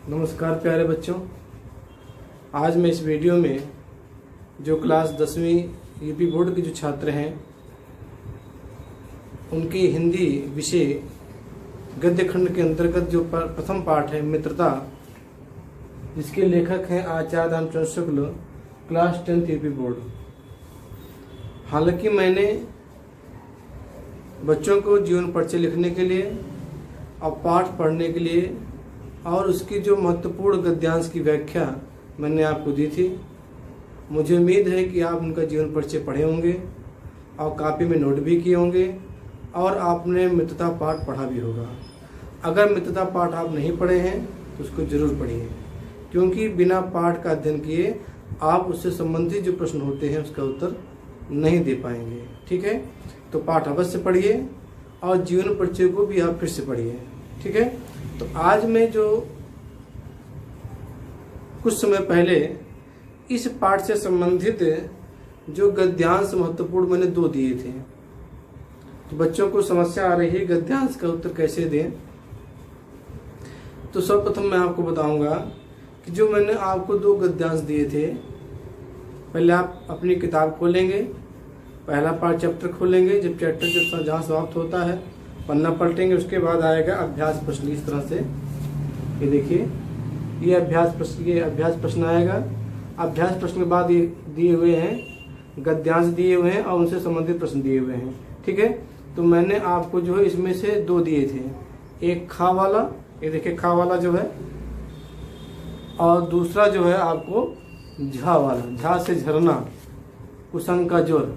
नमस्कार प्यारे बच्चों। आज मैं इस वीडियो में जो क्लास 10वीं यूपी बोर्ड के जो छात्र हैं उनकी हिंदी विषय गद्य खंड के अंतर्गत जो प्रथम पाठ है मित्रता, जिसके लेखक हैं आचार्य Ramchandra Shukla, class 10th UP board. हालांकि मैंने बच्चों को जीवन परिचय लिखने के लिए और पाठ पढ़ने के लिए और उसकी जो महत्वपूर्ण गद्यांश की व्याख्या मैंने आपको दी थी। मुझे उम्मीद है कि आप उनका जीवन परिचय पढ़े होंगे और कॉपी में नोट भी किए होंगे और आपने मित्रता पाठ पढ़ा भी होगा। अगर मित्रता पाठ आप नहीं पढ़े हैं तो उसको जरूर पढ़िए, क्योंकि बिना पाठ का अध्ययन किए आप उससे संबंधित जो प्रश्न होते हैं उसका उत्तर नहीं दे पाएंगे। ठीक है, तो पाठ अवश्य पढ़िए और जीवन परिचय को भी आप फिर से पढ़िए। ठीक है, तो आज मैं जो कुछ समय पहले इस पाठ से संबंधित जो गद्यांश महत्वपूर्ण मैंने 2 दिए थे, तो बच्चों को समस्या आ रही है गद्यांश का उत्तर कैसे दें। तो सर्वप्रथम मैं आपको बताऊंगा कि जो मैंने आपको 2 गद्यांश दिए थे, पहले आप अपनी किताब खोलेंगे, पहला पाठ चैप्टर खोलेंगे। जब चैप्टर जहाँ समाप्त होता है पन्ना पलटेंगे, उसके बाद आएगा अभ्यास प्रश्न। इस तरह से ये देखिए, ये अभ्यास प्रश्न आएगा। अभ्यास प्रश्न के बाद ये दिए हुए हैं गद्यांश दिए हुए हैं और उनसे संबंधित प्रश्न दिए हुए हैं। ठीक है, तो मैंने आपको जो है इसमें से 2 दिए थे, एक खा वाला, ये देखिए खा वाला जो है, और दूसरा जो है आपको झा वाला, झा से झरना, कुसंग का जोर।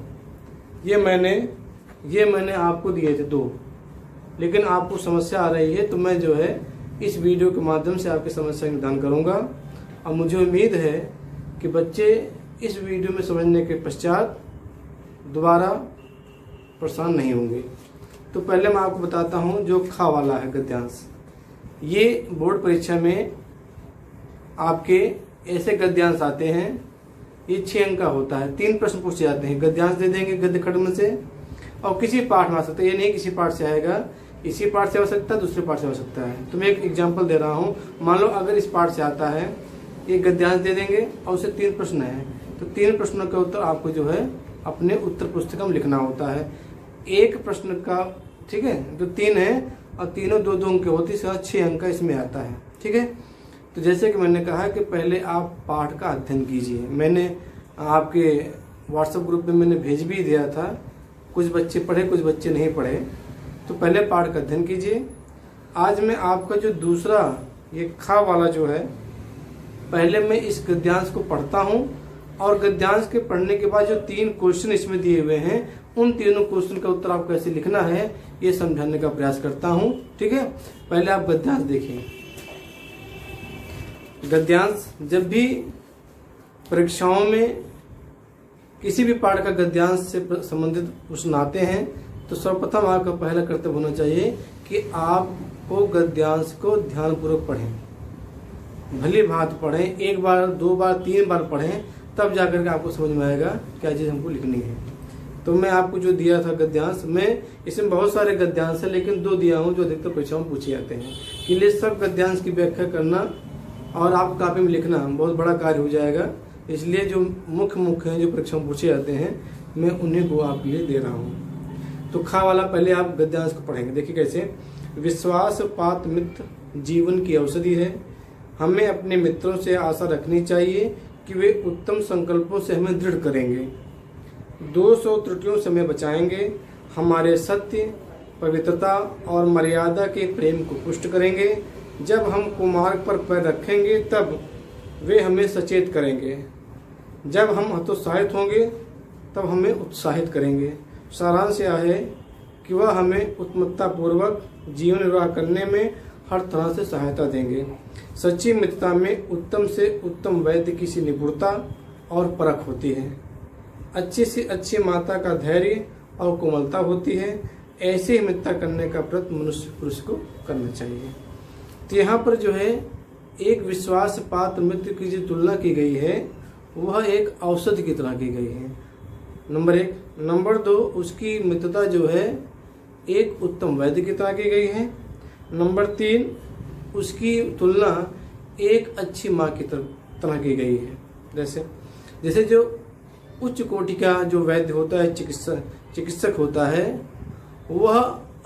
ये मैंने आपको दिए थे 2, लेकिन आपको समस्या आ रही है तो मैं जो है इस वीडियो के माध्यम से आपकी समस्या का निदान करूंगा। और मुझे उम्मीद है कि बच्चे इस वीडियो में समझने के पश्चात दोबारा परेशान नहीं होंगे। तो पहले मैं आपको बताता हूं जो खा वाला है गद्यांश। ये बोर्ड परीक्षा में आपके ऐसे गद्यांश आते हैं, ये 6 अंक का होता है। 3 प्रश्न पूछे जाते हैं, गद्यांश दे देंगे गद्य खंड में से और किसी पाठ में आ सकता है। ये नहीं किसी पाठ से आएगा, इसी पाठ से हो सकता है, दूसरे पाठ से हो सकता है। तो मैं एक एग्जांपल दे रहा हूँ। मान लो अगर इस पाठ से आता है, ये गद्यांश दे देंगे और उससे 3 प्रश्न है, तो 3 प्रश्नों का उत्तर आपको जो है अपने उत्तर पुस्तिका में लिखना होता है। एक प्रश्न का, ठीक है, जो 3 है और तीनों 2-2 अंक होती है, 6 अंक का इसमें आता है। ठीक है, तो जैसे कि मैंने कहा कि पहले आप पाठ का अध्ययन कीजिए। मैंने आपके व्हाट्सएप ग्रुप में मैंने भेज भी दिया था, कुछ बच्चे पढ़े कुछ बच्चे नहीं पढ़े, तो पहले पाठ का अध्ययन कीजिए। आज मैं आपका जो दूसरा ये खा वाला जो है, पहले मैं इस गद्यांश को पढ़ता हूं और गद्यांश के पढ़ने के बाद जो 3 क्वेश्चन इसमें दिए हुए हैं, उन तीनों क्वेश्चन का उत्तर आप कैसे लिखना है ये समझाने का प्रयास करता हूं। ठीक है, पहले आप गद्यांश देखिए। गद्यांश, जब भी परीक्षाओं में किसी भी पाठ का गद्यांश से संबंधित प्रश्न आते हैं तो सर्वप्रथम आपका पहला कर्तव्य होना चाहिए कि आपको गद्यांश को ध्यानपूर्वक पढ़ें, भली भांति पढ़ें, 1 बार 2 बार 3 बार पढ़ें, तब जाकर के आपको समझ में आएगा क्या चीज़ हमको लिखनी है। तो मैं आपको जो दिया था गद्यांश, मैं इसमें बहुत सारे गद्यांश है लेकिन 2 दिया हूँ जो अधिकतर परीक्षाओं में पूछे जाते हैं। कि लिए सब गद्यांश की व्याख्या करना और आप कॉपी में लिखना बहुत बड़ा कार्य हो जाएगा, इसलिए जो मुख्य हैं जो परीक्षा में पूछे जाते हैं मैं उन्हीं को आपके लिए दे रहा हूँ। तो खा वाला पहले आप गद्यांश को पढ़ेंगे। देखिए कैसे, विश्वास पात मित्र जीवन की औषधि है। हमें अपने मित्रों से आशा रखनी चाहिए कि वे उत्तम संकल्पों से हमें दृढ़ करेंगे, दोष और त्रुटियों से हमें बचाएंगे, हमारे सत्य, पवित्रता और मर्यादा के प्रेम को पुष्ट करेंगे। जब हम कुमार्ग पर पैर रखेंगे तब वे हमें सचेत करेंगे, जब हम हतोत्साहित होंगे तब हमें उत्साहित करेंगे। सारांश यह है कि वह हमें उत्तमतापूर्वक जीवन निर्वाह करने में हर तरह से सहायता देंगे। सच्ची मित्रता में उत्तम से उत्तम वैद्य की सी निपुणता और परख होती है। अच्छी से अच्छी माता का धैर्य और कोमलता होती है। ऐसी ही मित्रता करने का व्रत मनुष्य पुरुष को करना चाहिए। तो यहाँ पर जो है एक विश्वास पात्र मित्र की जो तुलना की गई है वह एक औषधि की तरह की गई है, नंबर 1। नंबर 2, उसकी मित्रता जो है एक उत्तम वैद्य की तरह की गई है। नंबर 3, उसकी तुलना एक अच्छी माँ की तरह की गई है। जैसे जैसे जो उच्च कोटि का जो वैद्य होता है, चिकित्सक होता है, वह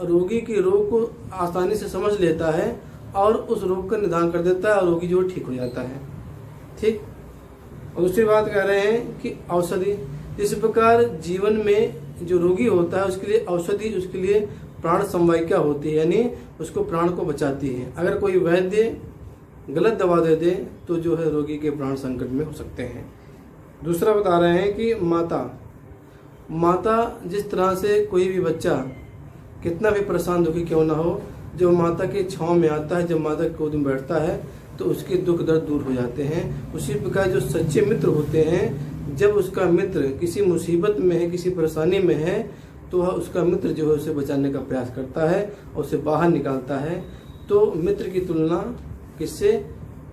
रोगी के रोग को आसानी से समझ लेता है और उस रोग का निदान कर देता है और रोगी जो ठीक हो जाता है। ठीक। और दूसरी बात कह रहे हैं कि औषधि, जिस प्रकार जीवन में जो रोगी होता है उसके लिए औषधि, उसके लिए प्राण संवाहिका होती है, यानी उसको प्राण को बचाती है। अगर कोई वैद्य गलत दवा दे दे तो जो है रोगी के प्राण संकट में हो सकते हैं। दूसरा बता रहे हैं कि माता जिस तरह से कोई भी बच्चा कितना भी परेशान दुखी क्यों ना हो, जब माता के छांव में आता है, जब माता के गोद में बैठता है तो उसके दुख दर्द दूर हो जाते हैं। उसी प्रकार जो सच्चे मित्र होते हैं, जब उसका मित्र किसी मुसीबत में है, किसी परेशानी में है, तो वह उसका मित्र जो है उसे बचाने का प्रयास करता है और उसे बाहर निकालता है। तो मित्र की तुलना किससे?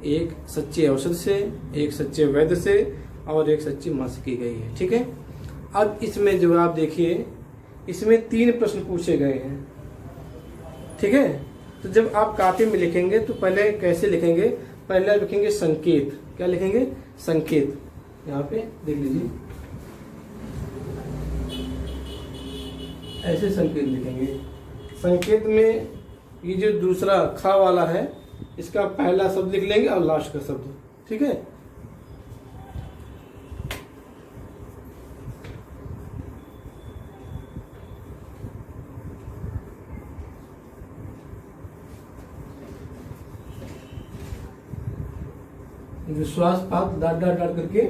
एक सच्चे औषध से, एक सच्चे वैद्य से और एक सच्ची माँ से की गई है। ठीक है। अब इसमें जो आप देखिए, इसमें 3 प्रश्न पूछे गए हैं। ठीक है। तो जब आप कॉपी में लिखेंगे तो पहले कैसे लिखेंगे? पहले आप लिखेंगे संकेत। क्या लिखेंगे? संकेत। यहाँ पे देख लीजिए, ऐसे संकेत लिखेंगे। संकेत में ये जो दूसरा खा वाला है, इसका पहला शब्द लिख लेंगे और लास्ट का शब्द। ठीक है। विश्वास पात डाट डाट डाट करके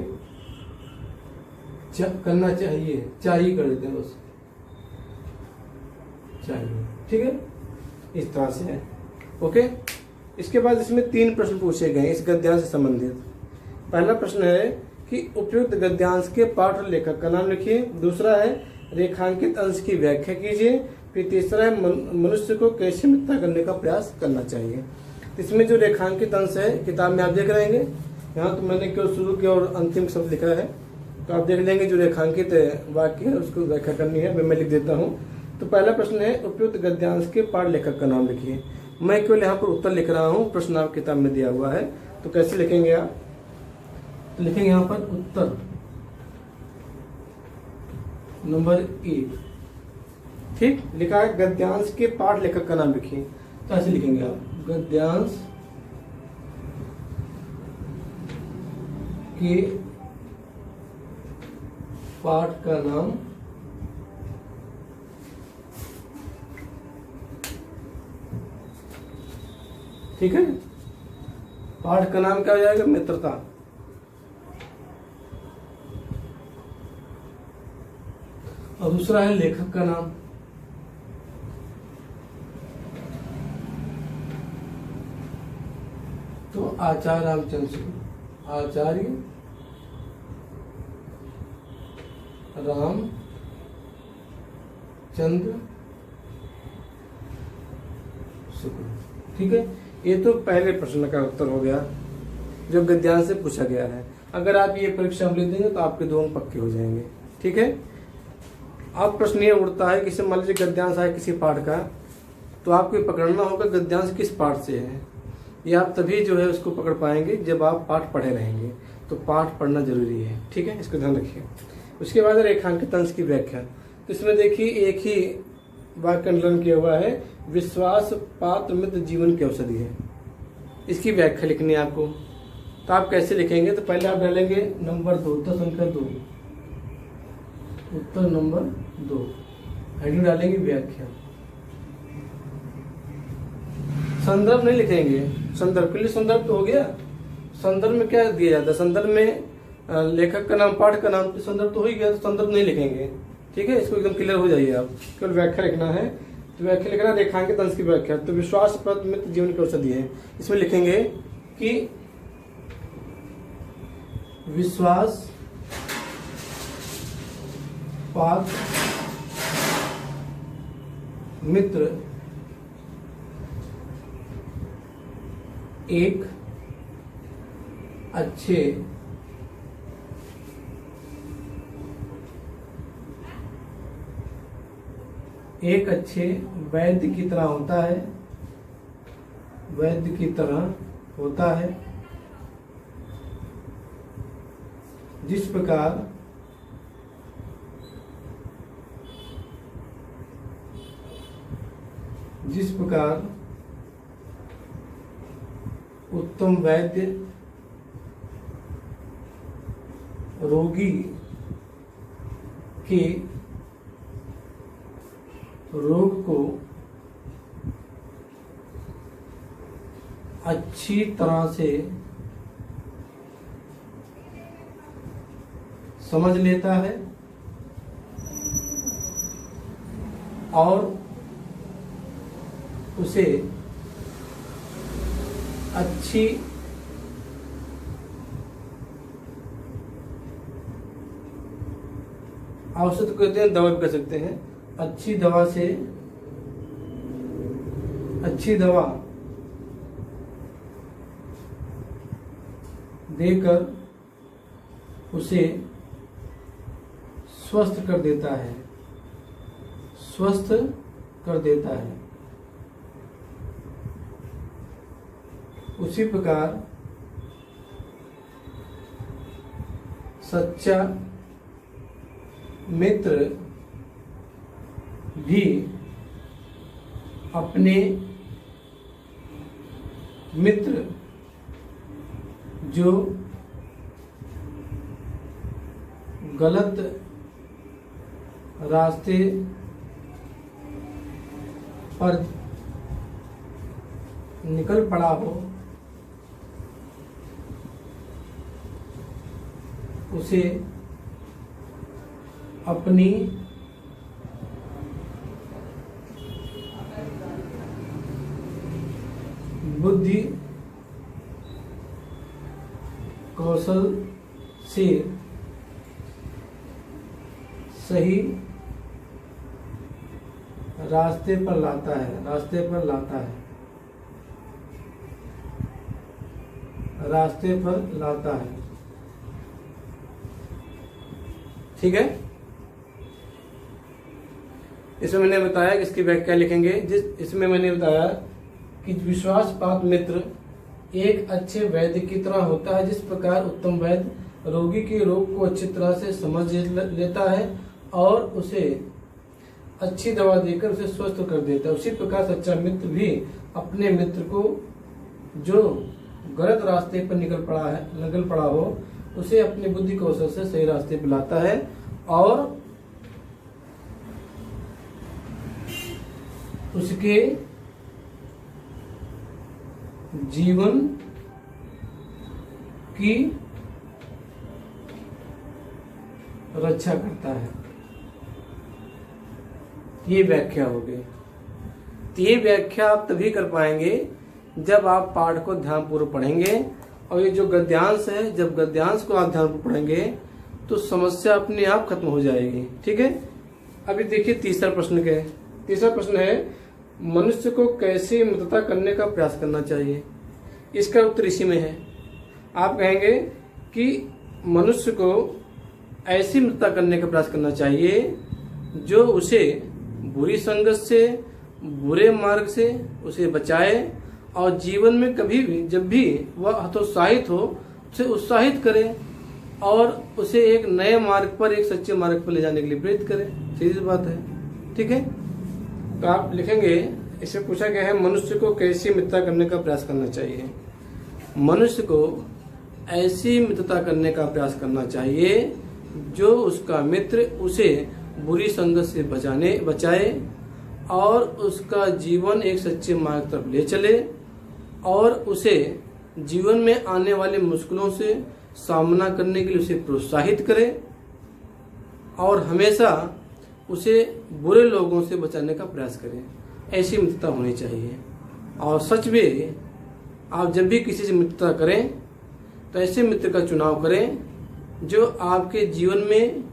करना चाहिए, चाहिए कर देते हैं बस, चाहिए। ठीक है। इस तरह से है। ओके। इसके बाद इसमें 3 प्रश्न पूछे गए इस गद्यांश से संबंधित। पहला प्रश्न है कि उपयुक्त गद्यांश के पाठ और लेखक का नाम लिखिए। दूसरा है रेखांकित अंश की व्याख्या कीजिए। फिर तीसरा है मनुष्य को कैसे मित्रता करने का प्रयास करना चाहिए। इसमें जो रेखांकित अंश है, किताब में आप देख रहे हैं, यहाँ तो मैंने केवल शुरू किया और अंतिम शब्द लिखा है, तो आप देख लेंगे जो रेखांकित वाक्य है उसको व्याख्या करनी है। मैं लिख देता हूँ। तो पहला प्रश्न है उपयुक्त गद्यांश के पाठ लेखक का नाम लिखिए। मैं केवल यहाँ पर उत्तर लिख रहा हूँ, प्रश्न आप किताब में दिया हुआ है। तो कैसे लिखेंगे आप? तो लिखेंगे यहाँ पर उत्तर नंबर 1। ठीक। लिखा है गद्यांश के पाठ लेखक का नाम लिखिए। तो ऐसे लिखेंगे आप, गद्यांश के पाठ का नाम ठीक है। पाठ का नाम क्या हो जाएगा? मित्रता। और दूसरा है लेखक का नाम। तो आचार्य रामचंद्र, आचार्य रामचंद्र शुक्ल। ठीक है। ये तो पहले प्रश्न का उत्तर हो गया जो गद्यांश से पूछा गया है। अगर आप ये परीक्षा में लिख देंगे तो आपके 2 अंक पक्के हो जाएंगे। ठीक है। अब प्रश्न ये उठता है कि मान लीजिए गद्यांश है किसी पाठ का, तो आपको पकड़ना होगा गद्यांश किस पाठ से है। ये आप तभी जो है उसको पकड़ पाएंगे जब आप पाठ पढ़े रहेंगे। तो पाठ पढ़ना जरूरी है। ठीक है। इसको ध्यान रखिए। उसके बाद रेखांकित अंश की व्याख्या। तो इसमें देखिए एक ही वाक्य अंडरलाइन किया हुआ है, विश्वास पात्र मित्र जीवन की औषधि है। इसकी व्याख्या लिखनी है आपको। तो आप कैसे लिखेंगे? तो पहले आप डालेंगे नंबर 2, उत्तर संख्या 2, उत्तर नंबर 2, हेडिंग डालेंगे व्याख्या। संदर्भ नहीं लिखेंगे। संदर्भ के लिए संदर्भ तो हो गया। संदर्भ में क्या दिया जाता है? संदर्भ में लेखक का नाम, पाठ का नाम, तो संदर्भ तो हो ही गया, तो संदर्भ नहीं लिखेंगे। ठीक है। इसको एकदम क्लियर हो जाइए आप। केवल व्याख्या लिखना है। तो व्याख्या लिखना रेखांकित अंश की व्याख्या। तो विश्वास पात्र मित्र जीवन की औषधि है। इसमें लिखेंगे कि विश्वास पात्र मित्र एक अच्छे वैद्य की तरह होता है, वैद्य की तरह होता है जिस प्रकार उत्तम वैद्य रोगी के रोग को अच्छी तरह से समझ लेता है और उसे अच्छी औषध कहते हैं, दवा भी कह सकते हैं, अच्छी दवा देकर उसे स्वस्थ कर देता है। उसी प्रकार सच्चा मित्र भी अपने मित्र जो गलत रास्ते पर निकल पड़ा हो उसे अपनी बुद्धि कौशल से सही रास्ते पर लाता है। ठीक है, इसमें मैंने बताया कि इसकी व्याख्या लिखेंगे। इसमें मैंने बताया कि विश्वासपात्र मित्र एक अच्छे वैद्य की तरह होता है। जिस प्रकार उत्तम वैद्य रोगी के रोग को अच्छी तरह से समझ लेता है और उसे अच्छी दवा देकर उसे स्वस्थ कर देता है, उसी प्रकार सच्चा मित्र भी अपने मित्र को जो गलत रास्ते पर निकल पड़ा हो उसे अपनी बुद्धि कौशल से सही रास्ते पर लाता है और उसके जीवन की रक्षा करता है। ये व्याख्या हो गई। तो ये व्याख्या आप तभी कर पाएंगे जब आप पाठ को ध्यानपूर्वक पढ़ेंगे। और ये जो गद्यांश है, जब गद्यांश को आप ध्यानपूर्वक पढ़ेंगे तो समस्या अपने आप खत्म हो जाएगी। ठीक है, अभी देखिए तीसरा प्रश्न है मनुष्य को कैसे मित्रता करने का प्रयास करना चाहिए। इसका उत्तर इसी में है। आप कहेंगे कि मनुष्य को ऐसी मित्रता करने का प्रयास करना चाहिए जो उसे बुरी संगत से, बुरे मार्ग से उसे बचाए और जीवन में कभी भी जब भी वह हतोत्साहित हो उसे उत्साहित करे और उसे एक नए मार्ग पर, एक सच्चे मार्ग पर ले जाने के लिए प्रेरित करे। सीधी बात है। ठीक है, तो आप लिखेंगे, इसमें पूछा गया है मनुष्य को कैसी मित्रता करने का प्रयास करना चाहिए। मनुष्य को ऐसी मित्रता करने का प्रयास करना चाहिए जो उसका मित्र उसे बुरी संगत से बचाए और उसका जीवन एक सच्चे मार्ग तरफ ले चले और उसे जीवन में आने वाले मुश्किलों से सामना करने के लिए उसे प्रोत्साहित करे और हमेशा उसे बुरे लोगों से बचाने का प्रयास करें। ऐसी मित्रता होनी चाहिए। और सच में आप जब भी किसी से मित्रता करें तो ऐसे मित्र का चुनाव करें जो आपके जीवन में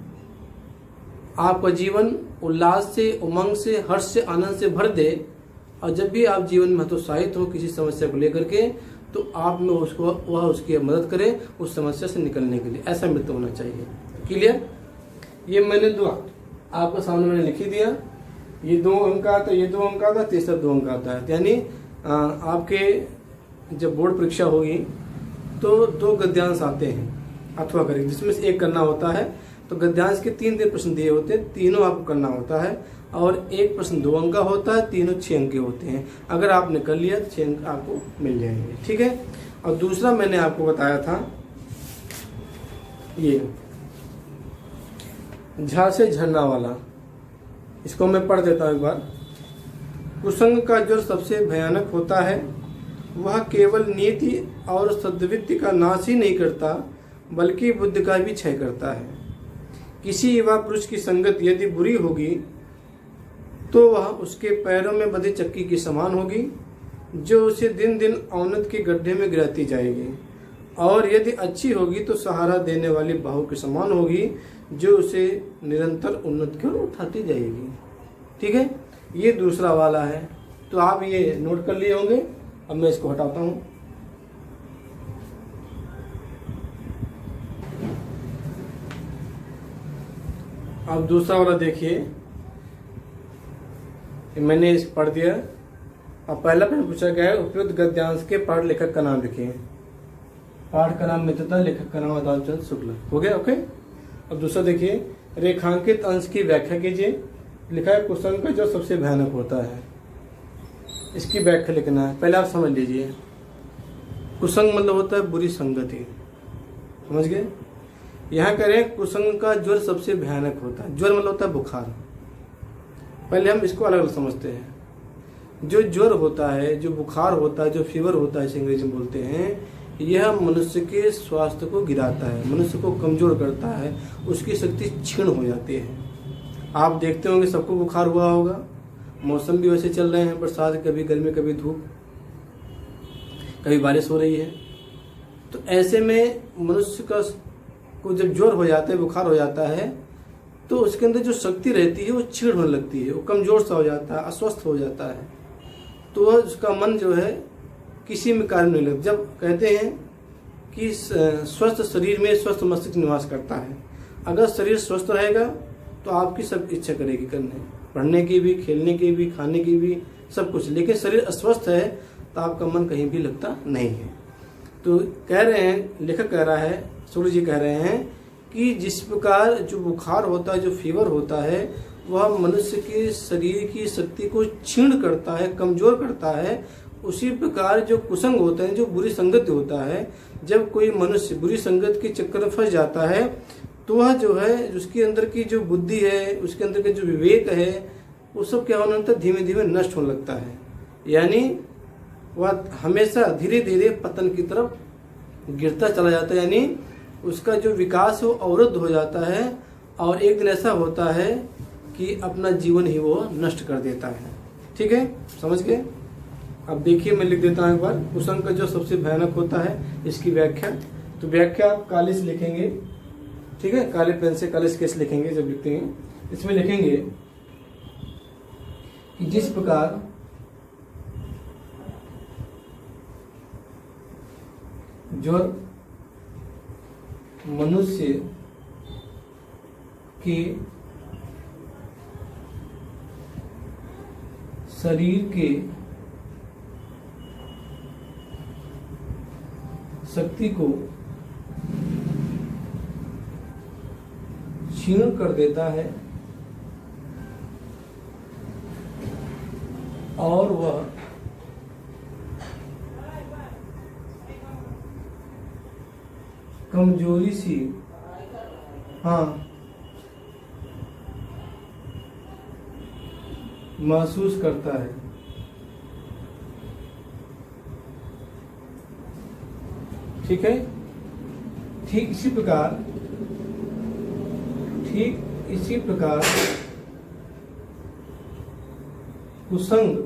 आपका जीवन उल्लास से, उमंग से, हर्ष से, आनंद से भर दे। और जब भी आप जीवन में हतोत्साहित हो किसी समस्या को लेकर के तो आप में वह उसकी मदद करे उस समस्या से निकलने के लिए। ऐसा मित्र होना चाहिए। क्लियर? ये मैंने दो आपके सामने मैंने लिखी दिया। ये 2 अंक आता है, ये 2 अंक आता है, तीसरा 2 अंक आता है। यानी आपके जब बोर्ड परीक्षा होगी तो 2 गद्यांश आते हैं। अथवा करेंगे, जिसमें से एक करना होता है। तो गद्यांश के 3 प्रश्न दिए होते हैं, तीनों आपको करना होता है, और एक प्रश्न 2 अंक का होता है, तीनों 6 अंक के होते हैं। अगर आपने कर लिया तो 6 अंक आपको मिल जाएंगे, ठीक है। और दूसरा मैंने आपको बताया था ये झा से झरना वाला, इसको मैं पढ़ देता हूँ एक बार। कुसंग का जो सबसे भयानक होता है वह केवल नीति और सद्वृत्ति का नाश ही नहीं करता बल्कि बुद्धि का भी क्षय करता है। किसी युवा पुरुष की संगत यदि बुरी होगी तो वह उसके पैरों में बंधी चक्की के समान होगी, जो उसे दिन दिन अवनत के गड्ढे में गिराती जाएगी, और यदि अच्छी होगी तो सहारा देने वाली बाहु के समान होगी, जो उसे निरंतर उन्नत की ओर उठाती जाएगी। ठीक है, ये दूसरा वाला है, तो आप ये नोट कर लिए होंगे। अब मैं इसको हटाता हूं। अब दूसरा वाला देखिए, मैंने इस पढ़ दिया। अब पहला प्रश्न पूछा गया है, उपयुक्त गद्यांश के पाठ लेखक का नाम लिखिए। पाठ का नाम मित्रता, लेखक का नाम अदालचंद शुक्ल। हो गया, ओके। अब दूसरा देखिए, रेखांकित अंश की व्याख्या कीजिए। लिखा है कुसंग का जो सबसे भयानक होता है, इसकी व्याख्या लिखना है। पहले आप समझ लीजिए, कुसंग मतलब होता है बुरी संगति, समझ गए। यहाँ करें कुसंग का ज्वर सबसे भयानक होता है। ज्वर मतलब होता है बुखार। पहले हम इसको अलग अलग समझते हैं। जो ज्वर होता है, जो बुखार होता है, जो फीवर होता है, इसे अंग्रेजी में बोलते हैं, यह मनुष्य के स्वास्थ्य को गिराता है, मनुष्य को कमजोर करता है, उसकी शक्ति क्षीण हो जाती है। आप देखते होंगे सबको बुखार हुआ होगा, मौसम भी वैसे चल रहे हैं, बरसात कभी गर्मी कभी धूप कभी बारिश हो रही है। तो ऐसे में मनुष्य को जब ज्वर हो जाता है, बुखार हो जाता है, तो उसके अंदर जो शक्ति रहती है वो क्षीण होने लगती है, वो कमजोर सा हो जाता है, अस्वस्थ हो जाता है। तो उसका मन जो है किसी में कार्य नहीं लगता। जब कहते हैं कि स्वस्थ शरीर में स्वस्थ मस्तिष्क निवास करता है। अगर शरीर स्वस्थ रहेगा तो आपकी सब इच्छा करेगी करने, पढ़ने की भी, खेलने की भी, खाने की भी, सब कुछ। लेकिन शरीर अस्वस्थ है तो आपका मन कहीं भी लगता नहीं है। तो कह रहे हैं, लेखक कह रहा है, सूर्य जी कह रहे हैं कि जिस प्रकार जो बुखार होता है, जो फीवर होता है, वह मनुष्य के शरीर की शक्ति को क्षीण करता है, कमजोर करता है, उसी प्रकार जो कुसंग होता है, जो बुरी संगत होता है, जब कोई मनुष्य बुरी संगत के चक्कर में फंस जाता है तो वह जो है, उसके अंदर की जो बुद्धि है, उसके अंदर का जो विवेक है, वो सब क्या होने लगता है, धीमे धीमे नष्ट होने लगता है। यानी वह हमेशा धीरे धीरे पतन की तरफ गिरता चला जाता है। यानी उसका जो विकास है वो अवरुद्ध हो जाता है, और एक दिन ऐसा होता है कि अपना जीवन ही वो नष्ट कर देता है। ठीक है, समझ गए। अब देखिए, मैं लिख देता हूं एक बार, कुसंग का जो सबसे भयानक होता है, इसकी व्याख्या। तो व्याख्या आप काले से लिखेंगे, ठीक है, काले पेन से काले स्केच लिखेंगे। जब लिखते हैं इसमें लिखेंगे कि जिस प्रकार ज्वर मनुष्य के शरीर के शक्ति को क्षीण कर देता है, और वह कमजोरी सी, महसूस करता है। ठीक है, ठीक इसी प्रकार कुसंग,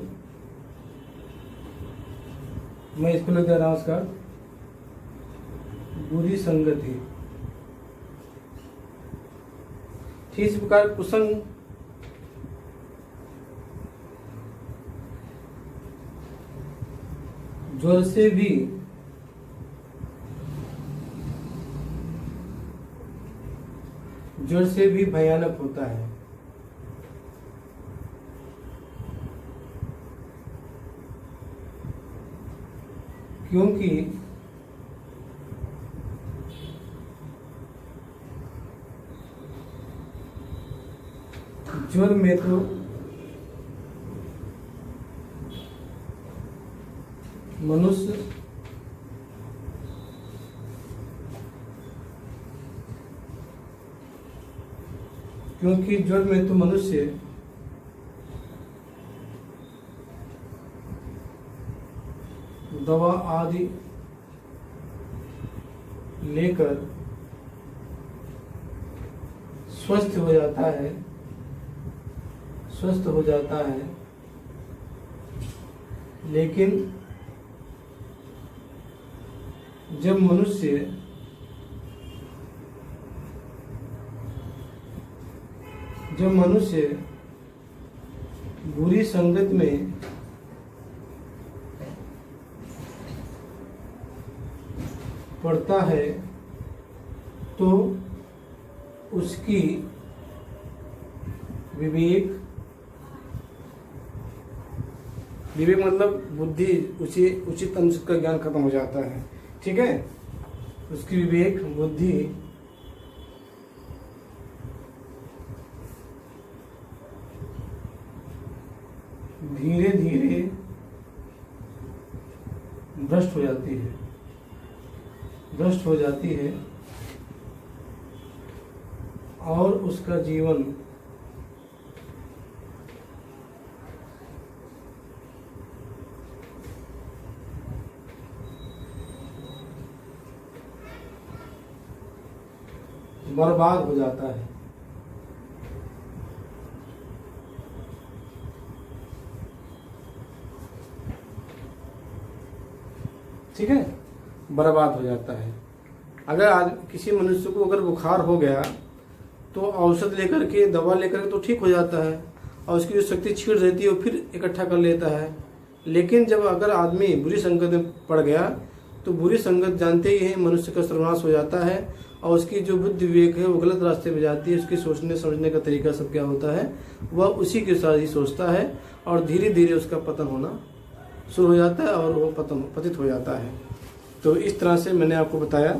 मैं इसको लिख दे रहा हूं, उसका बुरी संगति। ठीक इसी प्रकार कुसंग ज्वर से भी भयानक होता है। क्योंकि ज्वर में तो मनुष्य क्योंकि ज्वर में तो मनुष्य दवा आदि लेकर स्वस्थ हो जाता है, लेकिन जब मनुष्य बुरी संगत में पड़ता है तो उसकी विवेक मतलब बुद्धि, उचित अंश का ज्ञान खत्म हो जाता है। ठीक है, उसकी विवेक बुद्धि धीरे धीरे भ्रष्ट हो जाती है और उसका जीवन बर्बाद हो जाता है। ठीक है, बर्बाद हो जाता है। अगर आज किसी मनुष्य को अगर बुखार हो गया तो औषध लेकर के, दवा लेकर के तो ठीक हो जाता है और उसकी जो शक्ति छीड़ रहती है वो फिर इकट्ठा कर लेता है। लेकिन जब अगर आदमी बुरी संगत में पड़ गया तो बुरी संगत जानते ही है मनुष्य का सर्वनाश हो जाता है और उसकी जो बुद्धि विवेक है वो गलत रास्ते पे जाती है। उसकी सोचने समझने का तरीका सब क्या होता है, वह उसी के साथ ही सोचता है और धीरे धीरे उसका पतन होना शुरू हो जाता है और वो पतित हो जाता है। तो इस तरह से मैंने आपको बताया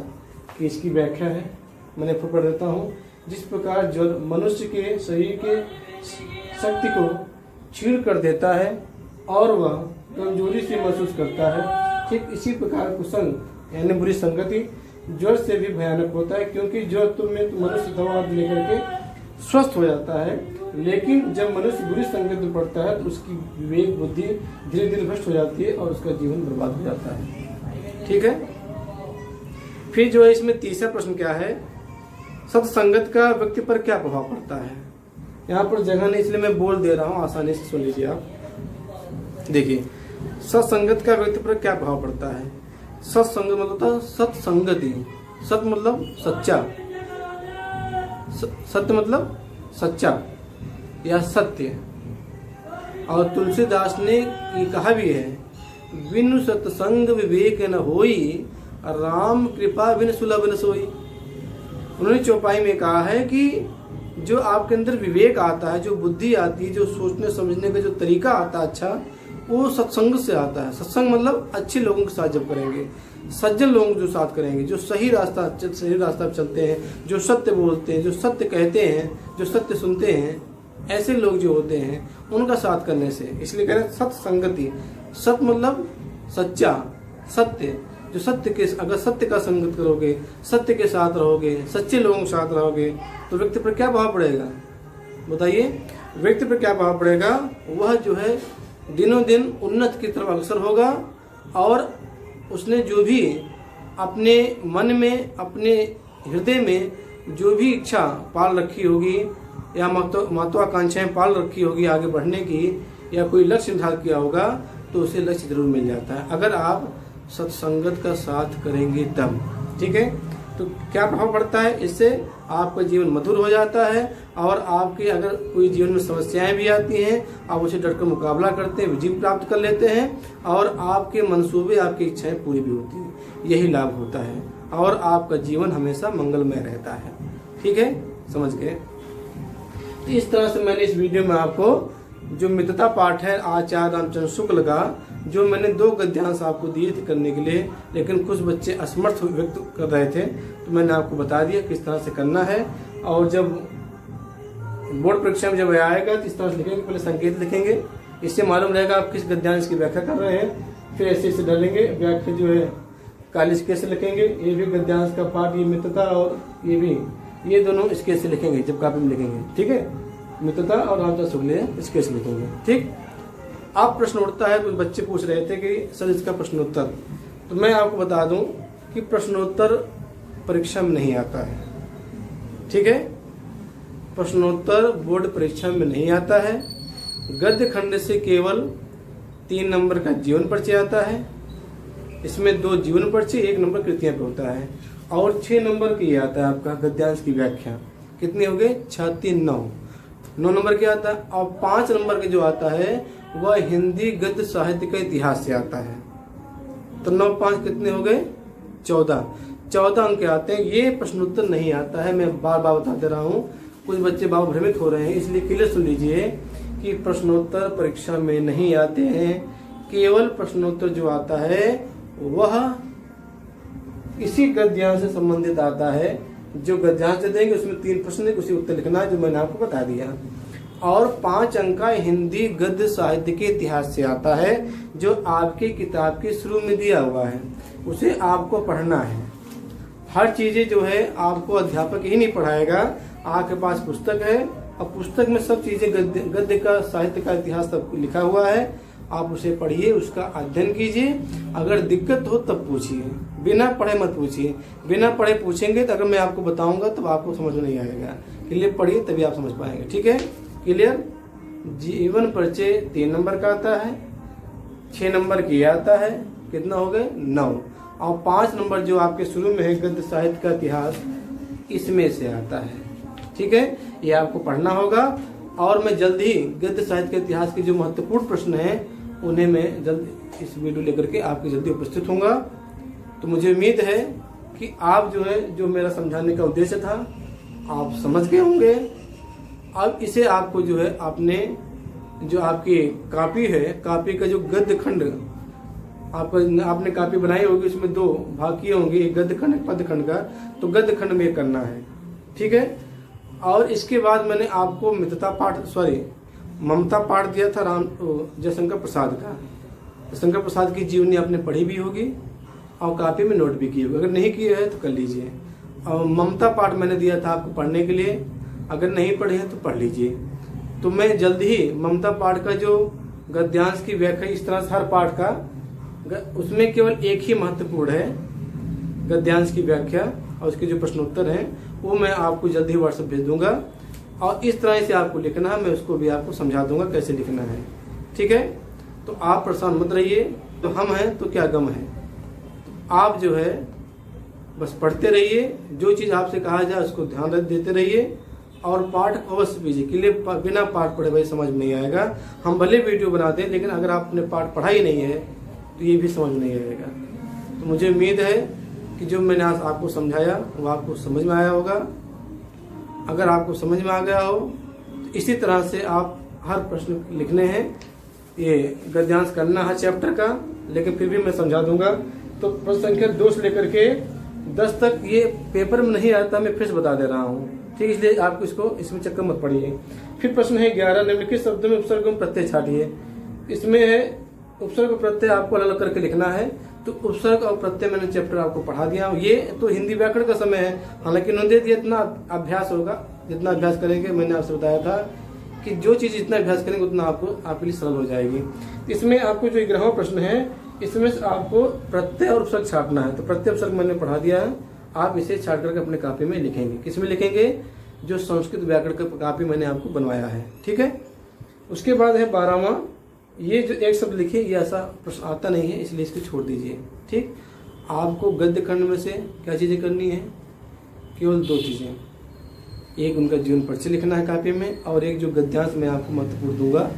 कि इसकी व्याख्या है, मैंने आपको पढ़ देता हूँ। जिस प्रकार ज्वर मनुष्य के शरीर के शक्ति को छीड़ कर देता है और वह कमजोरी से महसूस करता है, ठीक इसी प्रकार कुसंग यानी बुरी संगति ज्वर से भी भयानक होता है, क्योंकि ज्वर में तो मनुष्य दवा लेकर के स्वस्थ हो जाता है, लेकिन जब मनुष्य बुरी संगत में पड़ता है तो उसकी विवेक बुद्धि धीरे धीरे भ्रष्ट हो जाती है और उसका जीवन बर्बाद हो जाता है। ठीक है, फिर जो है इसमें तीसरा प्रश्न क्या है, सत्संगत का व्यक्ति पर क्या प्रभाव पड़ता है। यहाँ पर जगह नहीं इसलिए मैं बोल दे रहा हूँ, आसानी से सुन लीजिए आप। देखिए, सत्संगत का व्यक्ति पर क्या प्रभाव पड़ता है। सत्संग मतलब होता है सत्संगति। सत मतलब सच्चा, सत्य मतलब सच्चा या सत्य। और तुलसीदास ने ये कहा भी है, बिनु सत्संग विवेक न होई, राम कृपा बिन सुलभ न सोई। उन्होंने चौपाई में कहा है कि जो आपके अंदर विवेक आता है, जो बुद्धि आती है, जो सोचने समझने का जो तरीका आता है अच्छा, वो सत्संग से आता है। सत्संग मतलब अच्छे लोगों के साथ जब करेंगे, सज्जन लोगों जो साथ करेंगे, जो सही रास्ता पर चलते हैं, जो सत्य बोलते हैं, जो सत्य कहते हैं, जो सत्य सुनते हैं, ऐसे लोग जो होते हैं उनका साथ करने से। इसलिए कह रहे हैं सत्संगति। सत मतलब सच्चा, सत्य। जो सत्य के, अगर सत्य का संगत करोगे, सत्य के साथ रहोगे, सच्चे लोगों के साथ रहोगे तो व्यक्ति पर क्या प्रभाव पड़ेगा बताइए। व्यक्ति पर क्या प्रभाव पड़ेगा, वह जो है दिनों दिन उन्नत की तरफ अग्रसर होगा और उसने जो भी अपने मन में, अपने हृदय में जो भी इच्छा पाल रखी होगी या महत्वाकांक्षाएं पाल रखी होगी आगे बढ़ने की, या कोई लक्ष्य निर्धारित किया होगा तो उसे लक्ष्य जरूर मिल जाता है, अगर आप सत्संगत का साथ करेंगे तब। ठीक है, तो क्या प्रभाव पड़ता है, इससे आपका जीवन मधुर हो जाता है और आपके अगर कोई जीवन में समस्याएं भी आती हैं, आप उसे डटकर मुकाबला करते हैं, विजय प्राप्त कर लेते हैं और आपके मंसूबे, आपकी इच्छाएं पूरी भी होती हैं। यही लाभ होता है और आपका जीवन हमेशा मंगलमय रहता है। ठीक है, समझ गए। इस तरह से मैंने इस वीडियो में आपको जो मित्रता पाठ है आचार्य रामचंद्र शुक्ल का, जो मैंने 2 गद्यांश आपको दिए थे करने के लिए, लेकिन कुछ बच्चे असमर्थ व्यक्त कर रहे थे तो मैंने आपको बता दिया किस तरह से करना है। और जब बोर्ड परीक्षा में जब आएगा तो इस तरह से लिखेंगे, पहले संकेत लिखेंगे, इससे मालूम रहेगा आप किस गद्यांश की व्याख्या कर रहे हैं। फिर ऐसे डालेंगे व्याख्या जो है काली स्केल से लिखेंगे, ये भी गद्यांश का पाठ, ये मित्रता और ये भी, ये दोनों स्केल से लिखेंगे जब कॉपी में लिखेंगे। ठीक है, मित्रता और रामचंद्र शुक्ल स्केल से लिखेंगे। ठीक, अब प्रश्न उठता है, कुछ बच्चे पूछ रहे थे कि सर इसका प्रश्नोत्तर, तो मैं आपको बता दूं कि प्रश्नोत्तर परीक्षा में नहीं आता है। ठीक है, प्रश्नोत्तर बोर्ड परीक्षा में नहीं आता है। गद्य खंड से केवल 3 नंबर का जीवन परिचय आता है, इसमें 2 जीवन परिचय, 1 नंबर कृतियां पे होता है, और 6 नंबर की आता है आपका गद्यांश की व्याख्या। कितनी हो गई? 6 3 9 नंबर की आता है। और 5 नंबर के जो आता है वह हिंदी गद्य साहित्य का इतिहास से आता है। तो 9 5 कितने हो गए? 14 अंक के आते हैं। ये प्रश्नोत्तर नहीं आता है, मैं बार बार बता दे रहा हूँ, कुछ बच्चे बहुत भ्रमित हो रहे हैं, इसलिए क्लियर सुन लीजिए कि प्रश्नोत्तर परीक्षा में नहीं आते हैं। केवल प्रश्नोत्तर जो आता है वह इसी गद्यांश से संबंधित आता है। जो गद्यांश से देंगे उसमें 3 प्रश्न है, उसी उत्तर लिखना है जो मैंने आपको बता दिया। और 5 अंक का हिंदी गद्य साहित्य के इतिहास से आता है, जो आपकी किताब के शुरू में दिया हुआ है, उसे आपको पढ़ना है। हर चीजें जो है आपको अध्यापक ही नहीं पढ़ाएगा, आपके पास पुस्तक है और पुस्तक में सब चीजें गद्य का साहित्य का इतिहास सब लिखा हुआ है। आप उसे पढ़िए, उसका अध्ययन कीजिए, अगर दिक्कत हो तब पूछिए, बिना पढ़े मत पूछिए। बिना पढ़े पूछेंगे तो अगर मैं आपको बताऊंगा तब आपको समझ में नहीं आएगा। क्लियर पढ़िए तभी आप समझ पाएंगे। ठीक है, क्लियर। जीवन परिचय 3 नंबर का आता है, 6 नंबर की आता है, कितना हो गए? 9। और 5 नंबर जो आपके शुरू में है गद्य साहित्य का इतिहास, इसमें से आता है। ठीक है, ये आपको पढ़ना होगा। और मैं जल्द ही गद्य साहित्य के इतिहास के जो महत्वपूर्ण प्रश्न हैं उन्हें मैं जल्द इस वीडियो लेकर के आपके जल्दी उपस्थित होऊंगा। तो मुझे उम्मीद है कि आप जो है, जो मेरा समझाने का उद्देश्य था, आप समझ गए होंगे। अब इसे आपको जो है आपने जो आपकी कापी है, कापी का जो गद्य खंड आपने कापी बनाई होगी, उसमें 2 भाग किए होंगे, एक गद्य खंड एक पद्य खंड का। तो गद्य खंड में करना है। ठीक है, और इसके बाद मैंने आपको ममता पाठ दिया था जयशंकर प्रसाद का। जयशंकर प्रसाद की जीवनी आपने पढ़ी भी होगी और कापी में नोट भी की होगी, अगर नहीं किए है तो कर लीजिए। और ममता पाठ मैंने दिया था आपको पढ़ने के लिए, अगर नहीं पढ़े हैं तो पढ़ लीजिए। तो मैं जल्द ही ममता पाठ का जो गद्यांश की व्याख्या, इस तरह से हर पाठ का, उसमें केवल एक ही महत्वपूर्ण है गद्यांश की व्याख्या, और उसके जो प्रश्नोत्तर हैं वो मैं आपको जल्द ही व्हाट्सएप भेज दूंगा। और इस तरह से आपको लिखना है, मैं उसको भी आपको समझा दूंगा कैसे लिखना है। ठीक है, तो आप परेशान मत रहिए। तो हम हैं तो क्या गम है, आप जो है बस पढ़ते रहिए, जो चीज आपसे कहा जाए उसको ध्यान देते रहिए, और पाठ अवश्य कीजिए। के लिए बिना पाठ पढ़े भाई समझ नहीं आएगा। हम भले वीडियो बनाते हैं, लेकिन अगर आपने पाठ पढ़ा ही नहीं है तो ये भी समझ नहीं आएगा। तो मुझे उम्मीद है कि जो मैंने आज आपको समझाया वो आपको समझ में आया होगा। अगर आपको समझ में आ गया हो तो इसी तरह से आप हर प्रश्न लिखने हैं, ये गद्यांश करना है चैप्टर का, लेकिन फिर भी मैं समझा दूंगा। तो प्रश्न संख्या 2 से लेकर के 10 तक ये पेपर में नहीं आता, मैं फिर से बता दे रहा हूँ। ठीक, इसलिए आपको इसमें चक्कर मत पड़िए। फिर प्रश्न है 11, निम्नलिखित शब्दों में उपसर्ग एवं प्रत्यय छाटिए। इसमें है उपसर्ग और प्रत्यय आपको अलग अलग करके लिखना है। तो उपसर्ग और प्रत्यय मैंने चैप्टर आपको पढ़ा दिया। ये तो हिंदी व्याकरण का समय है, हालांकि उन्होंने दिया इतना अभ्यास होगा, जितना अभ्यास करेंगे, मैंने आपसे बताया था कि जो चीज जितना अभ्यास करेंगे उतना आपके लिए सरल हो जाएगी। इसमें आपको जो 11वां प्रश्न है, इसमें आपको प्रत्यय और उपसर्ग छाटना है। तो प्रत्यय उपसर्ग मैंने पढ़ा दिया है, आप इसे छाट करके अपने कॉपी में लिखेंगे। किसमें लिखेंगे? जो संस्कृत व्याकरण का कॉपी मैंने आपको बनवाया है। ठीक है, उसके बाद है 12वां, ये जो एक शब्द लिखिए, ये ऐसा प्रश्न आता नहीं है, इसलिए इसको छोड़ दीजिए। ठीक, आपको गद्य खंड में से क्या चीजें करनी है? केवल 2 चीजें, एक उनका जीवन परिचय लिखना है कॉपी में, और एक जो गद्यांश मैं आपको महत्वपूर्ण दूंगा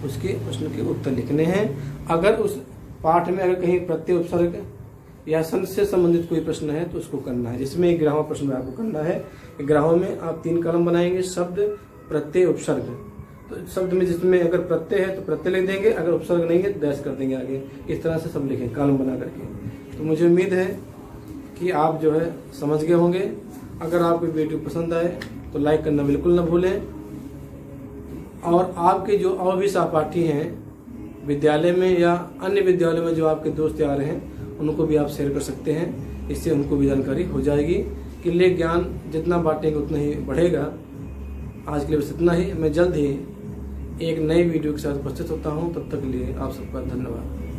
उसके प्रश्न के उत्तर लिखने हैं। अगर उस पाठ में अगर कहीं प्रत्यय उपसर्ग या संध से संबंधित कोई प्रश्न है तो उसको करना है। जिसमें 11वां प्रश्न आपको करना है। 11वां में आप 3 कॉलम बनाएंगे, शब्द, प्रत्यय, उपसर्ग। तो शब्द में जिसमें अगर प्रत्यय है तो प्रत्यय लिख देंगे, अगर उपसर्ग नहीं है तो डैश कर देंगे आगे। इस तरह से सब लिखें कॉलम बना करके। तो मुझे उम्मीद है कि आप जो है समझ गए होंगे। अगर आपको वीडियो पसंद आए तो लाइक करना बिल्कुल ना भूलें, और आपके जो और भी सहपाठी हैं विद्यालय में या अन्य विद्यालय में जो आपके दोस्त यार हैं, उनको भी आप शेयर कर सकते हैं। इससे उनको भी जानकारी हो जाएगी। किले ज्ञान जितना बांटेंगे उतना ही बढ़ेगा। आज के लिए बस इतना ही। मैं जल्द ही एक नई वीडियो के साथ उपस्थित होता हूँ। तब तक के लिए आप सबका धन्यवाद।